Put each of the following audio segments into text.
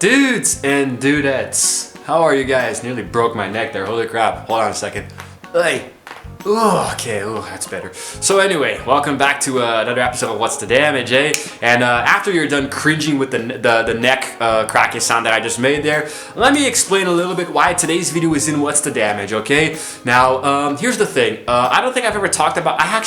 Dudes and dudettes, how are you guys? Nearly broke my neck there, holy crap. Hold on a second. Hey. Oh, okay, that's better. So anyway, welcome back to another episode of What's the Damage, eh? And after you're done cringing with the neck cracking sound that I just made there, let me explain a little bit why today's video is in What's the Damage, okay? Now, here's the thing. I don't think I've ever talked about, I have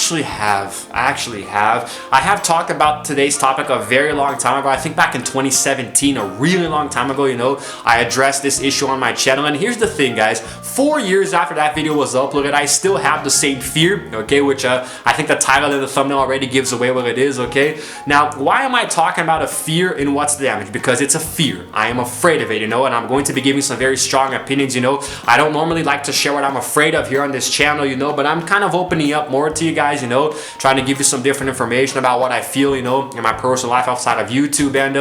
talked about today's topic a very long time ago. I think back in 2017, a really long time ago, you know, I addressed this issue on my channel. And here's the thing, guys. 4 years after that video was uploaded, I still have the same fear, okay, which I think the title and the thumbnail already gives away what it is, okay? Now, why am I talking about a fear in What's the Damage? Because it's a fear. I am afraid of it, you know, and I'm going to be giving some very strong opinions, you know. I don't normally like to share what I'm afraid of here on this channel, you know, but I'm kind of opening up more to you guys, you know, trying to give you some different information about what I feel, you know, in my personal life outside of YouTube. And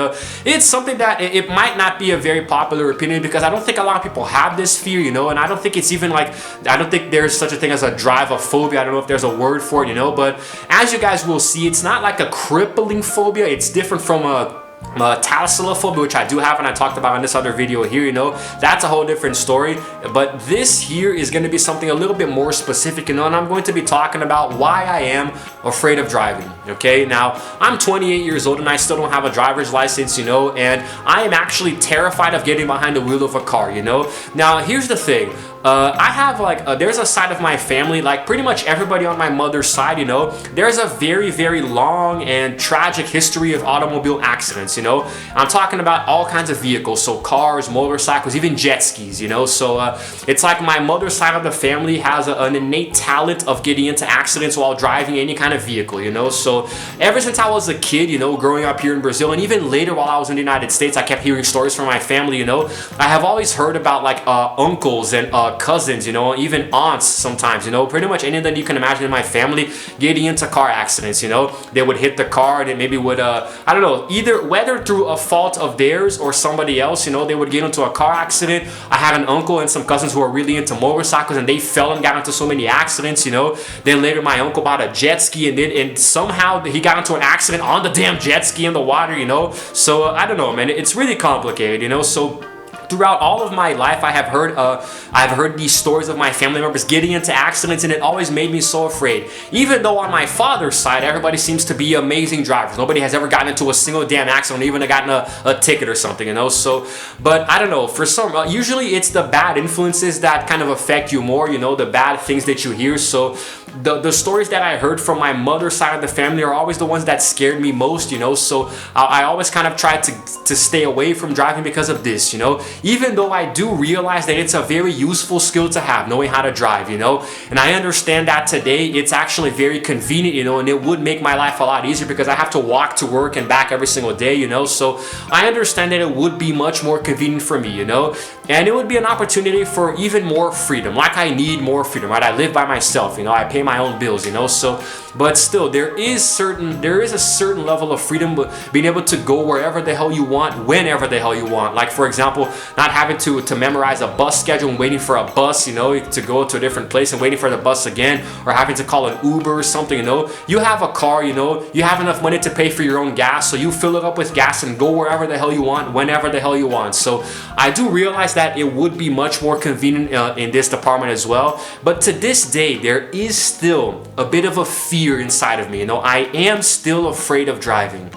it's something that it might not be a very popular opinion because I don't think a lot of people have this fear, you know, and I don't think it's even like, I don't think there's such a thing as a drive-ophobia. I don't know if there's a word for it, you know, but as you guys will see, it's not like a crippling phobia. It's different from a thalassophobia, which I do have and I talked about in this other video here, you know. That's a whole different story, but this here is going to be something a little bit more specific, you know, and I'm going to be talking about why I am afraid of driving, okay? Now, I'm 28 years old and I still don't have a driver's license, you know, and I am actually terrified of getting behind the wheel of a car, you know. Now, here's the thing. I have like, there's a side of my family, like pretty much everybody on my mother's side, you know, there's a very, very long and tragic history of automobile accidents, you know. I'm talking about all kinds of vehicles, so cars, motorcycles, even jet skis, you know. So it's like my mother's side of the family has an innate talent of getting into accidents while driving any kind of vehicle, you know. So ever since I was a kid, you know, growing up here in Brazil, and even later while I was in the United States, I kept hearing stories from my family, you know. I have always heard about like uncles and cousins, you know, even aunts sometimes, you know, pretty much anything you can imagine in my family getting into car accidents, you know. They would hit the car and it maybe would, I don't know, either whether through a fault of theirs or somebody else, you know, they would get into a car accident. I had an uncle and some cousins who were really into motorcycles and they fell and got into so many accidents, you know. Then later my uncle bought a jet ski and somehow he got into an accident on the damn jet ski in the water, you know. So I don't know, man, it's really complicated, you know. So throughout all of my life, I've heard these stories of my family members getting into accidents, and it always made me so afraid. Even though on my father's side, everybody seems to be amazing drivers. Nobody has ever gotten into a single damn accident, even gotten a ticket or something, you know. So, but I don't know. For some, usually it's the bad influences that kind of affect you more, you know, the bad things that you hear. So the stories that I heard from my mother's side of the family are always the ones that scared me most, you know. So I always kind of tried to stay away from driving because of this, you know. Even though I do realize that it's a very useful skill to have, knowing how to drive, you know. And I understand that today it's actually very convenient, you know, and it would make my life a lot easier because I have to walk to work and back every single day, you know. So I understand that it would be much more convenient for me, you know. And it would be an opportunity for even more freedom. Like I need more freedom, right? I live by myself, you know. I pay my own bills, you know. So, but still, there is a certain level of freedom, but being able to go wherever the hell you want, whenever the hell you want. Like for example, not having to memorize a bus schedule and waiting for a bus, you know, to go to a different place and waiting for the bus again, or having to call an Uber or something, you know. You have a car, you know, you have enough money to pay for your own gas, so you fill it up with gas and go wherever the hell you want, whenever the hell you want. So I do realize that it would be much more convenient in this department as well. But to this day, there is still a bit of a fear inside of me, you know. I am still afraid of driving.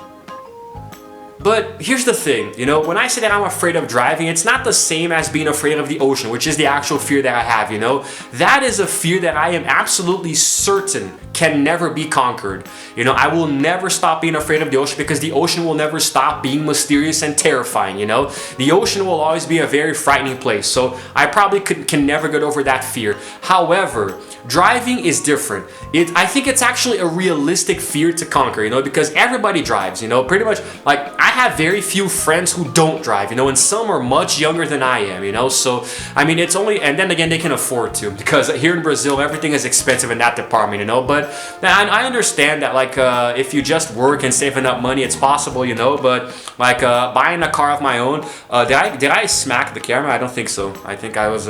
But here's the thing, you know, when I say that I'm afraid of driving, it's not the same as being afraid of the ocean, which is the actual fear that I have, you know. That is a fear that I am absolutely certain can never be conquered. You know, I will never stop being afraid of the ocean because the ocean will never stop being mysterious and terrifying, you know. The ocean will always be a very frightening place, so I probably can never get over that fear. However, driving is different. I think it's actually a realistic fear to conquer, you know, because everybody drives, you know, pretty much. Like, I have very few friends who don't drive, you know, and some are much younger than I am, you know. So, I mean, it's only, and then again, they can afford to, because here in Brazil, everything is expensive in that department, you know. But I understand that, like, if you just work and save enough money, it's possible, you know. But like buying a car of my own, did I smack the camera? I don't think so. I think I was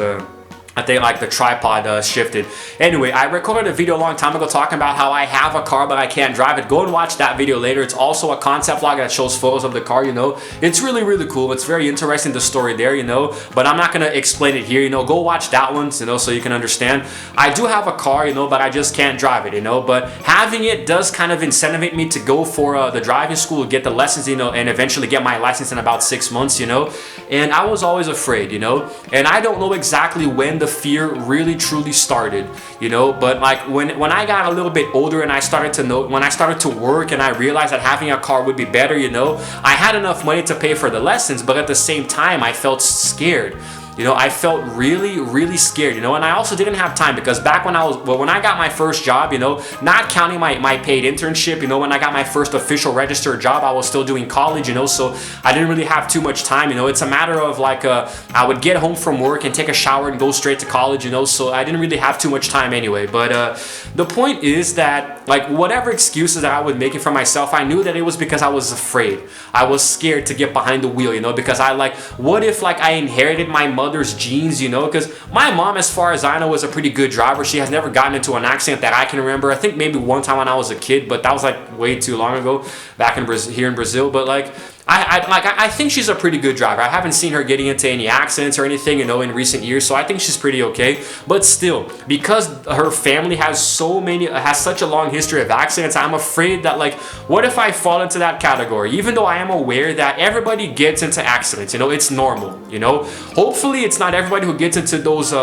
I think like the tripod shifted. Anyway, I recorded a video a long time ago talking about how I have a car but I can't drive it. Go and watch that video later. It's also a concept vlog that shows photos of the car, you know. It's really, really cool. It's very interesting, the story there, you know. But I'm not gonna explain it here, you know. Go watch that one, you know, so you can understand. I do have a car, you know, but I just can't drive it, you know. But having it does kind of incentivate me to go for the driving school, get the lessons, you know, and eventually get my license in about 6 months, you know. And I was always afraid, you know. And I don't know exactly when the fear really truly started, you know, but like when I got a little bit older and I started to know, when I started to work and I realized that having a car would be better, you know, I had enough money to pay for the lessons, but at the same time I felt scared. You know, I felt really, really scared, you know, and I also didn't have time because back when when I got my first job, you know, not counting my paid internship, you know, when I got my first official registered job, I was still doing college, you know, so I didn't really have too much time, you know. It's a matter of like, I would get home from work and take a shower and go straight to college, you know, so I didn't really have too much time anyway. But the point is that, like, whatever excuses that I was making for myself, I knew that it was because I was afraid. I was scared to get behind the wheel, you know, because I like, what if like I inherited my mother's genes, you know, because my mom, as far as I know, is a pretty good driver. She has never gotten into an accident that I can remember. I think maybe one time when I was a kid, but that was like way too long ago, back in here in Brazil. But like, I think she's a pretty good driver. I haven't seen her getting into any accidents or anything, you know, in recent years, so I think she's pretty okay. But still, because her family has such a long history of accidents, I'm afraid that, like, what if I fall into that category? Even though I am aware that everybody gets into accidents, you know, it's normal, you know. Hopefully it's not everybody who gets into those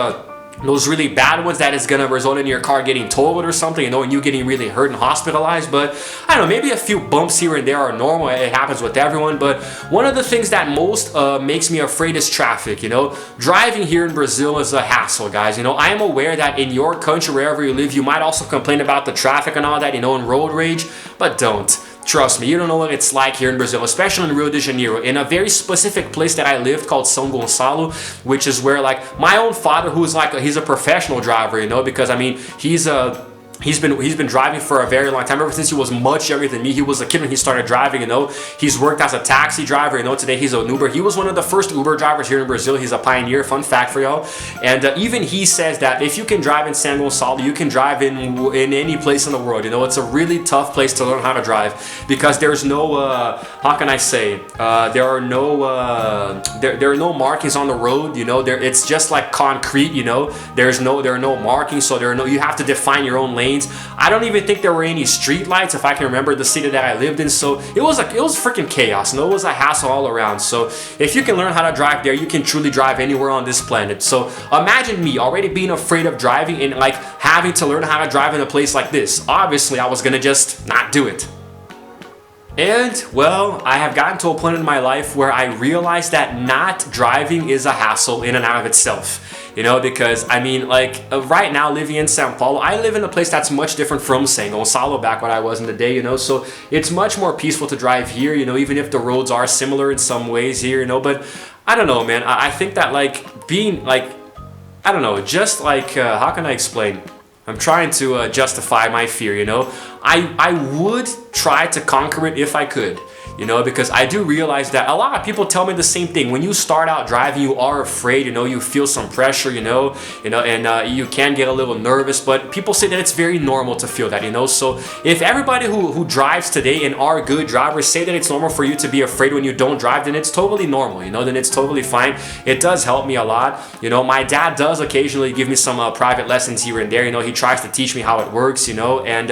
really bad ones that is gonna result in your car getting totaled or something, you know, and you getting really hurt and hospitalized. But I don't know, maybe a few bumps here and there are normal. It happens with everyone. But one of the things that most makes me afraid is traffic, you know. Driving here in Brazil is a hassle, guys. You know, I am aware that in your country, wherever you live, you might also complain about the traffic and all that, you know, and road rage, but don't. Trust me, you don't know what it's like here in Brazil, especially in Rio de Janeiro, in a very specific place that I lived called São Gonçalo, which is where, like, my own father, who's like, he's a professional driver, you know, because I mean, He's been driving for a very long time. Ever since he was much younger than me. He was a kid when he started driving, you know. He's worked as a taxi driver, you know. Today he's an Uber. He was one of the first Uber drivers here in Brazil. He's a pioneer, fun fact for y'all. And even he says that if you can drive in São Gonçalo, you can drive in any place in the world, you know. It's a really tough place to learn how to drive because there's no, how can I say, there are no markings on the road, you know. It's just like concrete, you know. There are no markings, so you have to define your own lane. I don't even think there were any street lights, if I can remember, the city that I lived in. So it was freaking chaos. No, it was a hassle all around. So if you can learn how to drive there, you can truly drive anywhere on this planet. So imagine me already being afraid of driving and like having to learn how to drive in a place like this. Obviously, I was gonna just not do it. And, well, I have gotten to a point in my life where I realized that not driving is a hassle in and out of itself. You know, because, I mean, like, right now, living in São Paulo, I live in a place that's much different from São Gonçalo back when I was in the day, you know, so it's much more peaceful to drive here, you know, even if the roads are similar in some ways here, you know, but I don't know, man, I think that, like, being, like, I don't know, just like, how can I explain? I'm trying to justify my fear, you know. I would try to conquer it if I could, you know, because I do realize that a lot of people tell me the same thing. When you start out driving, you are afraid, you know, you feel some pressure, you know, and you can get a little nervous, but people say that it's very normal to feel that, you know. So if everybody who drives today and are good drivers say that it's normal for you to be afraid when you don't drive, then it's totally normal, you know, then it's totally fine. It does help me a lot, you know. My dad does occasionally give me some private lessons here and there, you know. He tries to teach me how it works, you know, and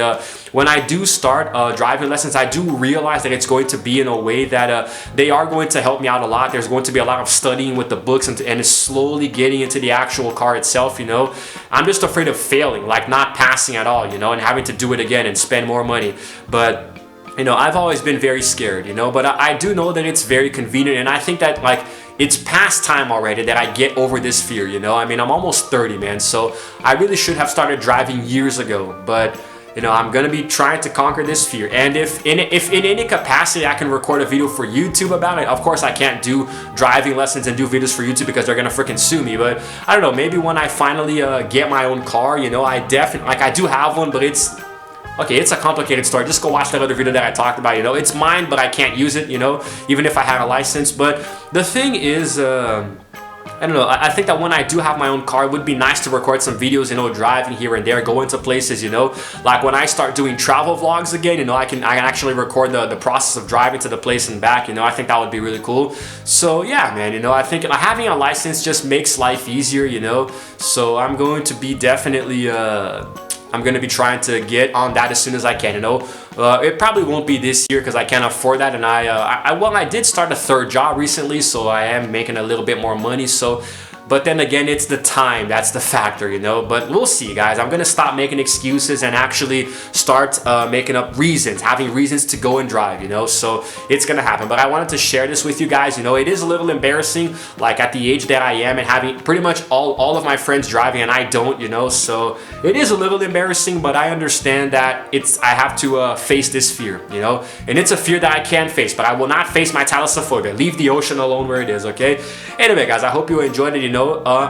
when I do start driving lessons, I do realize that it's going to be in a way that they are going to help me out a lot. There's going to be a lot of studying with the books and slowly getting into the actual car itself, you know. I'm just afraid of failing, like not passing at all, you know, and having to do it again and spend more money. But, you know, I've always been very scared, you know, but I do know that it's very convenient, and I think that, like, it's past time already that I get over this fear, you know. I mean, I'm almost 30, man, so I really should have started driving years ago, but you know, I'm gonna be trying to conquer this fear. And if in any capacity I can record a video for YouTube about it, of course I can't do driving lessons and do videos for YouTube because they're gonna freaking sue me. But I don't know, maybe when I finally get my own car, you know, I definitely, like, I do have one, but it's a complicated story. Just go watch that other video that I talked about, you know. It's mine, but I can't use it, you know, even if I had a license. But the thing is, I don't know, I think that when I do have my own car, it would be nice to record some videos, you know, driving here and there, going to places, you know, like when I start doing travel vlogs again, you know, I can actually record the process of driving to the place and back, you know. I think that would be really cool. So yeah, man, you know, I think having a license just makes life easier, you know. So I'm going to be definitely I'm going to be trying to get on that as soon as I can, you know. It probably won't be this year because I can't afford that, and I did start a third job recently, so I am making a little bit more money, so. But then again, it's the time, that's the factor, you know. But we'll see, guys. I'm gonna stop making excuses and actually start making up reasons, having reasons to go and drive, you know. So it's gonna happen. But I wanted to share this with you guys. You know, it is a little embarrassing, like at the age that I am and having pretty much all of my friends driving and I don't, you know. So it is a little embarrassing, but I understand that I have to face this fear, you know. And it's a fear that I can face, but I will not face my thalassophobia. Leave the ocean alone where it is, okay? Anyway, guys, I hope you enjoyed it, you know.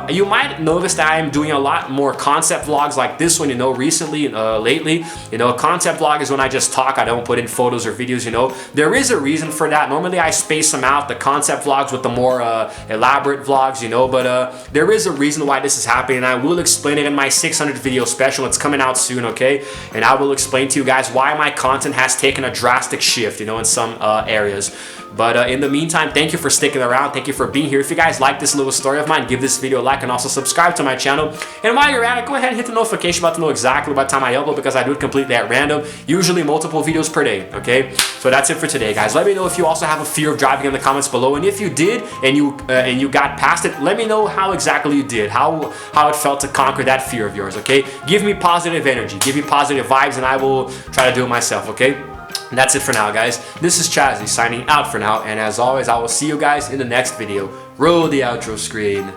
You might notice that I'm doing a lot more concept vlogs like this one, you know, recently, lately. You know, a concept vlog is when I just talk, I don't put in photos or videos, you know. There is a reason for that. Normally I space them out, the concept vlogs with the more elaborate vlogs, you know, but there is a reason why this is happening, and I will explain it in my 600 video special. It's coming out soon, okay? And I will explain to you guys why my content has taken a drastic shift, you know, in some areas. But in the meantime, thank you for sticking around. Thank you for being here. If you guys like this little story of mine, give this video a like and also subscribe to my channel. And while you're at it, go ahead and hit the notification button to know exactly what time I upload, because I do it completely at random, usually multiple videos per day, okay? So that's it for today, guys. Let me know if you also have a fear of driving in the comments below. And if you did and you got past it, let me know how exactly you did, how it felt to conquer that fear of yours, okay? Give me positive energy, give me positive vibes, and I will try to do it myself, okay? And that's it for now, guys. This is Chazzy signing out for now, and as always, I will see you guys in the next video. Roll the outro screen.